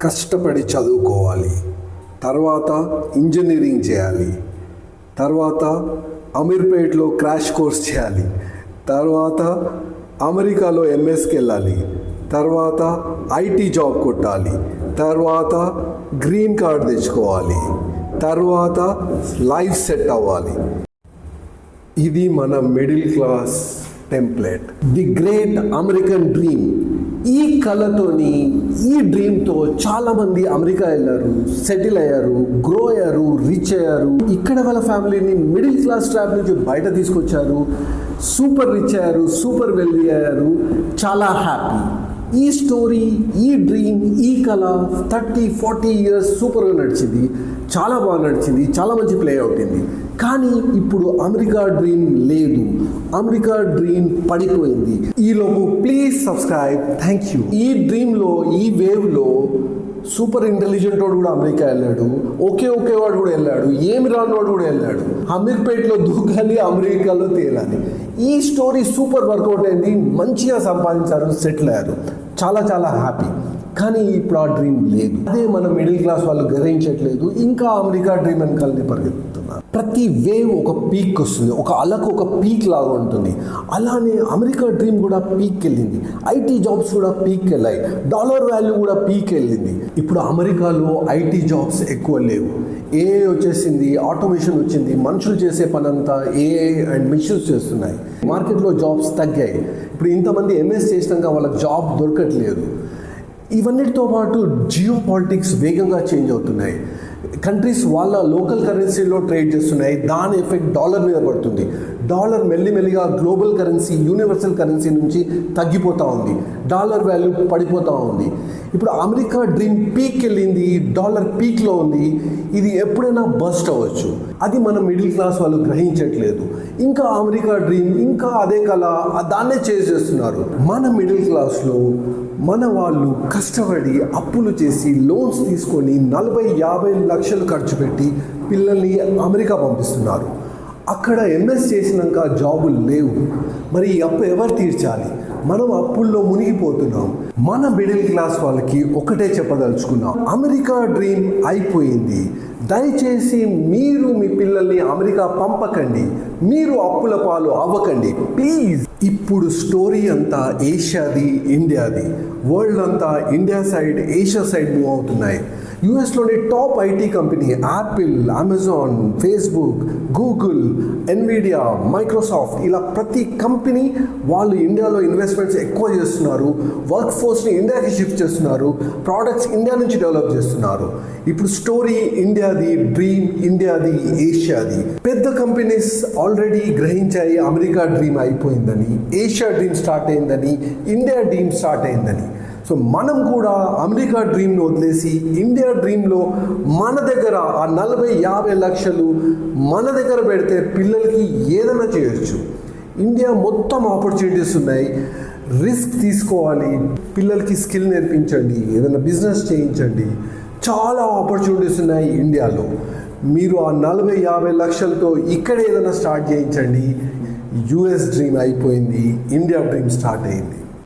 కష్టపడి చదువుకోవాలి, తర్వాత ఇంజనీరింగ్ చేయాలి, తర్వాత అమీర్పేట్లో క్రాష్ కోర్స్ చేయాలి, తర్వాత అమెరికాలో ఎంఎస్కి వెళ్ళాలి, తర్వాత ఐటీ జాబ్ కొట్టాలి, తర్వాత గ్రీన్ కార్డ్ తెచ్చుకోవాలి, తర్వాత లైఫ్ సెట్ అవ్వాలి. ఇది మన middle class template. The great American dream. ఈ కళతోని, ఈ డ్రీమ్తో చాలామంది అమెరికా వెళ్ళారు, సెటిల్ అయ్యారు, గ్రో అయ్యారు, రిచ్ అయ్యారు. ఇక్కడ వాళ్ళ ఫ్యామిలీని మిడిల్ క్లాస్ ట్రాప్ నుంచి బయట తీసుకొచ్చారు, సూపర్ రిచ్ అయ్యారు, సూపర్ వెల్దీ అయ్యారు, చాలా హ్యాపీ. ఈ స్టోరీ, ఈ డ్రీమ్, ఈ కళ 30-40 ఇయర్స్ సూపర్గా నడిచింది, చాలా బాగా నడిచింది, చాలా మంచి ప్లే అవుతుంది. కానీ ఇప్పుడు అమెరికా డ్రీమ్ లేదు, అమెరికా డ్రీమ్ పడిపోయింది. ఈలోపు ప్లీజ్ సబ్స్క్రైబ్, థ్యాంక్ యూ. ఈ డ్రీమ్లో, ఈ వేవ్లో సూపర్ ఇంటెలిజెంట్ వాడు కూడా అమెరికా వెళ్ళాడు, ఒకే వాడు కూడా వెళ్ళాడు, ఏమి రాని వాడు కూడా వెళ్ళాడు. అమీర్పేట్లో దూకాలి, అమెరికాలో తేలాలి. ఈ స్టోరీ సూపర్ వర్కౌట్ అయింది, మంచిగా సంపాదించారు, సెటిల్ అయ్యారు, చాలా చాలా హ్యాపీ. కానీ ఇప్పుడు ఆ డ్రీమ్ లేదు. అదే మన మిడిల్ క్లాస్ వాళ్ళు గ్రహించట్లేదు, ఇంకా అమెరికా డ్రీమ్ వెనకాలని పరిగెత్తుతున్నారు. ప్రతి వేవ్ ఒక పీక్ వస్తుంది, ఒక అలకు ఒక పీక్ లాగా ఉంటుంది. అలానే అమెరికా డ్రీమ్ కూడా పీక్ వెళ్ళింది, ఐటీ జాబ్స్ కూడా పీక్ వెళ్ళాయి, డాలర్ వాల్యూ కూడా పీక్ వెళ్ళింది. ఇప్పుడు అమెరికాలో ఐటీ జాబ్స్ ఎక్కువ లేవు, ఏఐ వచ్చేసింది, ఆటోమేషన్ వచ్చింది, మనుషులు చేసే పనంతా ఏఐ అండ్ మిషన్స్ చేస్తున్నాయి. మార్కెట్లో జాబ్స్ తగ్గాయి. ఇప్పుడు ఇంతమంది ఎంఎస్ చేసినాక వాళ్ళకి జాబ్ దొరకట్లేదు. ఇవన్నిటితో పాటు జియో పాలిటిక్స్ వేగంగా చేంజ్ అవుతున్నాయి. కంట్రీస్ వాళ్ళ లోకల్ కరెన్సీలో ట్రేడ్ చేస్తున్నాయి, దాని ఎఫెక్ట్ డాలర్ మీద పడుతుంది. డాలర్ మెల్లిమెల్లిగా గ్లోబల్ కరెన్సీ, యూనివర్సల్ కరెన్సీ నుంచి తగ్గిపోతూ ఉంది, డాలర్ వాల్యూ పడిపోతూ ఉంది. ఇప్పుడు అమెరికా డ్రీమ్ పీక్ వెళ్ళింది, డాలర్ పీక్లో ఉంది. ఇది ఎప్పుడైనా బస్ట్ అవ్వచ్చు. అది మన మిడిల్ క్లాస్ వాళ్ళు గ్రహించట్లేదు. ఇంకా అమెరికా డ్రీమ్, ఇంకా అదే కళ, దాన్నే చేజ్ చేస్తున్నారు. మన మిడిల్ క్లాస్లో మన వాళ్ళు కష్టపడి అప్పులు చేసి లోన్స్ తీసుకొని 40-50 లక్షలు ఖర్చు పెట్టి పిల్లల్ని అమెరికా పంపిస్తున్నారు. అక్కడ ఎంఎస్ చేసినాక జాబులు లేవు. మరి ఈ అప్పు ఎవరు తీర్చాలి? మనం అప్పుల్లో మునిగిపోతున్నాం. మన మిడిల్ క్లాస్ వాళ్ళకి ఒకటే చెప్పదలుచుకున్నాం, అమెరికా డ్రీమ్ అయిపోయింది. దయచేసి మీరు మీ పిల్లల్ని అమెరికా పంపకండి, మీరు అప్పుల పాలు అవ్వకండి ప్లీజ్. ఇప్పుడు స్టోరీ అంతా ఏషియాది, ఇండియాది. వరల్డ్ అంతా India side, Asia side move అవుతున్నాయి. యూఎస్లోని top IT company Apple, Amazon, Facebook, Google, Nvidia, Microsoft, ఇలా ప్రతి కంపెనీ వాళ్ళు ఇండియాలో ఇన్వెస్ట్మెంట్స్ ఎక్కువ చేస్తున్నారు, వర్క్ ఫోర్స్ని ఇండియాకి షిఫ్ట్ చేస్తున్నారు, ప్రోడక్ట్స్ ఇండియా నుంచి డెవలప్ చేస్తున్నారు. ఇప్పుడు స్టోరీ ఇండియాది, డ్రీమ్ ఇండియాది, ఏషియాది. పెద్ద కంపెనీస్ ఆల్రెడీ గ్రహించాయి అమెరికా డ్రీమ్ అయిపోయిందని, ఏషియా డ్రీమ్ స్టార్ట్ అయిందని, ఇండియా డ్రీమ్ స్టార్ట్ అయిందని. సో మనం కూడా అమెరికా డ్రీమ్ని వదిలేసి ఇండియా డ్రీమ్లో మన దగ్గర ఆ 40-50 లక్షలు మన దగ్గర పెడితే పిల్లలకి ఏదైనా చేయొచ్చు. ఇండియా మొత్తం ఆపర్చునిటీస్ ఉన్నాయి, రిస్క్ తీసుకోవాలి, పిల్లలకి స్కిల్ నేర్పించండి, ఏదైనా బిజినెస్ చేయించండి, చాలా ఆపర్చునిటీస్ ఉన్నాయి ఇండియాలో. మీరు ఆ 40-50 లక్షలతో ఇక్కడ ఏదైనా స్టార్ట్ చేయించండి. యూఎస్ డ్రీమ్ అయిపోయింది, ఇండియా డ్రీమ్ స్టార్ట్ అయింది.